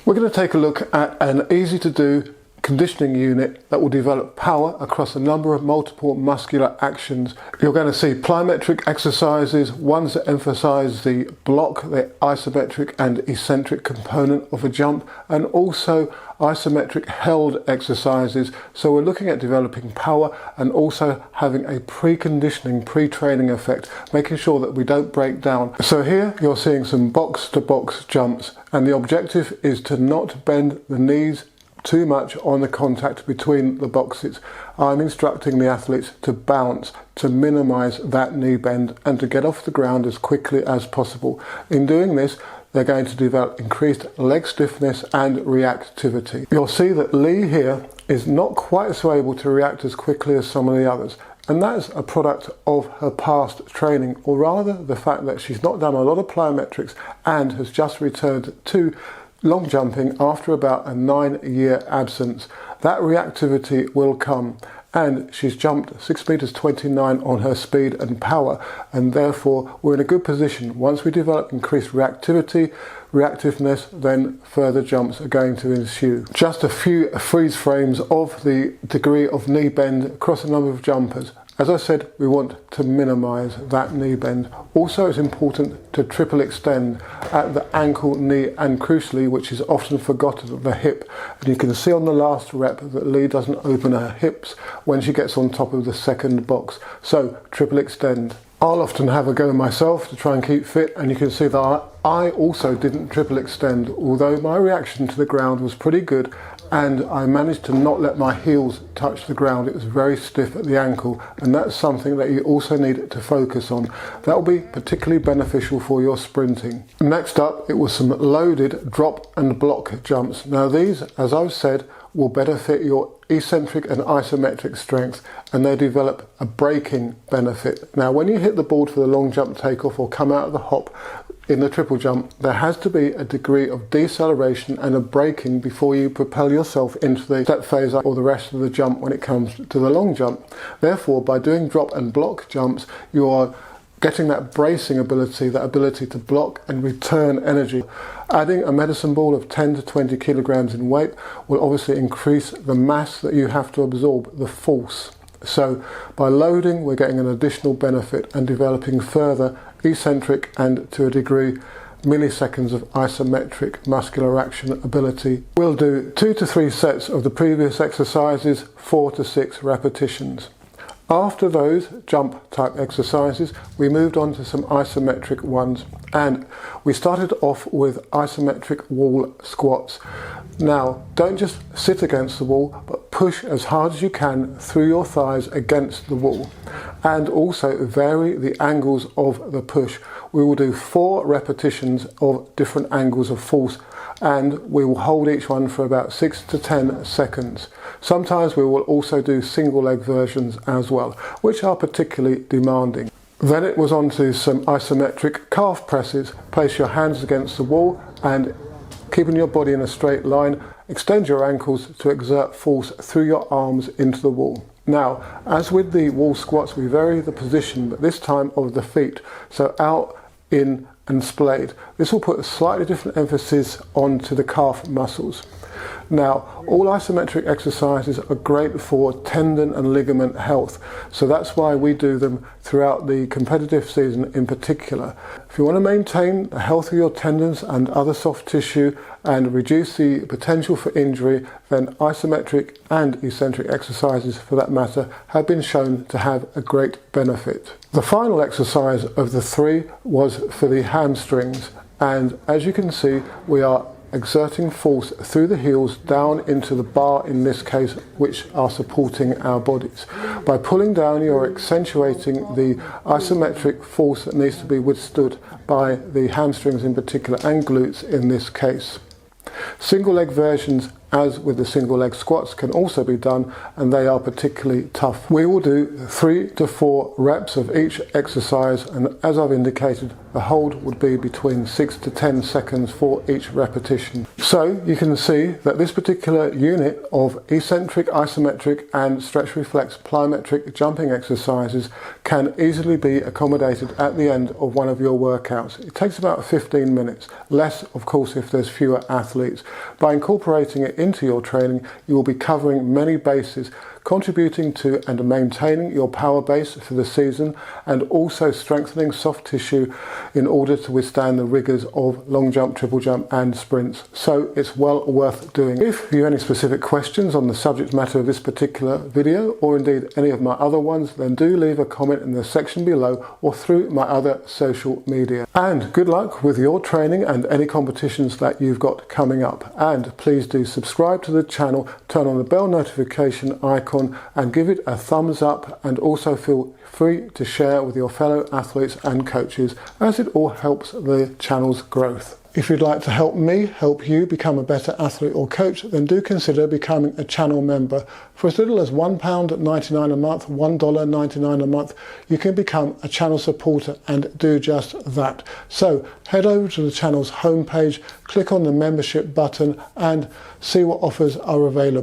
We're going to take a look at an easy to do conditioning unit that will develop power across a number of multiple muscular actions. You're going to see plyometric exercises, ones that emphasize the block, the isometric and eccentric component of a jump, and also isometric held exercises. So we're looking at developing power and also having a preconditioning, pre-training effect, making sure that we don't break down. So here you're seeing some box to box jumps, and the objective is to not bend the knees too much on the contact between the boxes. I'm instructing the athletes to bounce, to minimize that knee bend and to get off the ground as quickly as possible. In doing this, they're going to develop increased leg stiffness and reactivity. You'll see that Lee here is not quite so able to react as quickly as some of the others. And that's a product of her past training, or rather the fact that she's not done a lot of plyometrics and has just returned to long jumping after about a 9-year absence. That reactivity will come, and she's jumped 6 meters 29 on her speed and power, and therefore we're in a good position. Once we develop increased reactiveness, then further jumps are going to ensue. Just a few freeze frames of the degree of knee bend across a number of jumpers. As I said, we want to minimize that knee bend. Also, it's important to triple extend at the ankle, knee, and crucially, which is often forgotten, the hip. And you can see on the last rep that Lee doesn't open her hips when she gets on top of the second box. So, triple extend. I'll often have a go myself to try and keep fit, and you can see that I also didn't triple extend, although my reaction to the ground was pretty good, and I managed to not let my heels touch the ground. It was very stiff at the ankle, and that's something that you also need to focus on. That will be particularly beneficial for your sprinting. Next up, it was some loaded drop and block jumps. Now these, as I've said, will better fit your eccentric and isometric strength, and they develop a braking benefit. Now when you hit the board for the long jump takeoff or come out of the hop, in the triple jump, there has to be a degree of deceleration and a braking before you propel yourself into the step phase or the rest of the jump when it comes to the long jump. Therefore, by doing drop and block jumps, you are getting that bracing ability, that ability to block and return energy. Adding a medicine ball of 10 to 20 kilograms in weight will obviously increase the mass that you have to absorb, the force. So by loading, we're getting an additional benefit and developing further eccentric and, to a degree, milliseconds of isometric muscular action ability. We'll do 2 to 3 sets of the previous exercises, 4 to 6 repetitions. After those jump type exercises, we moved on to some isometric ones, and we started off with isometric wall squats. Now, don't just sit against the wall, but push as hard as you can through your thighs against the wall, and also vary the angles of the push. We will do 4 repetitions of different angles of force, and we will hold each one for about 6 to 10 seconds. Sometimes we will also do single leg versions as well, which are particularly demanding. Then it was on to some isometric calf presses. Place your hands against the wall and, keeping your body in a straight line, extend your ankles to exert force through your arms into the wall. Now, as with the wall squats, we vary the position, but this time of the feet. So out, in and splayed. This will put a slightly different emphasis onto the calf muscles. Now, all isometric exercises are great for tendon and ligament health, so that's why we do them throughout the competitive season in particular. If you want to maintain the health of your tendons and other soft tissue and reduce the potential for injury, then isometric and eccentric exercises, for that matter, have been shown to have a great benefit. The final exercise of the 3 was for the hamstrings, and as you can see, we are exerting force through the heels down into the bar, in this case, which are supporting our bodies. By pulling down, you're accentuating the isometric force that needs to be withstood by the hamstrings in particular, and glutes in this case. Single leg versions, as with the single leg squats, can also be done, and they are particularly tough. We will do 3 to 4 reps of each exercise, and as I've indicated, the hold would be between 6 to 10 seconds for each repetition. So you can see that this particular unit of eccentric, isometric and stretch reflex plyometric jumping exercises can easily be accommodated at the end of one of your workouts. It takes about 15 minutes, less of course if there's fewer athletes. By incorporating it into your training, you will be covering many bases, contributing to and maintaining your power base for the season, and also strengthening soft tissue in order to withstand the rigors of long jump, triple jump and sprints. So it's well worth doing. If you have any specific questions on the subject matter of this particular video, or indeed any of my other ones, then do leave a comment in the section below or through my other social media. And good luck with your training and any competitions that you've got coming up. And please do subscribe to the channel, turn on the bell notification icon and give it a thumbs up, and also feel free to share with your fellow athletes and coaches, as it all helps the channel's growth. If you'd like to help me help you become a better athlete or coach, then do consider becoming a channel member. For as little as £1.99 a month, $1.99 a month, you can become a channel supporter and do just that. So head over to the channel's homepage, click on the membership button and see what offers are available.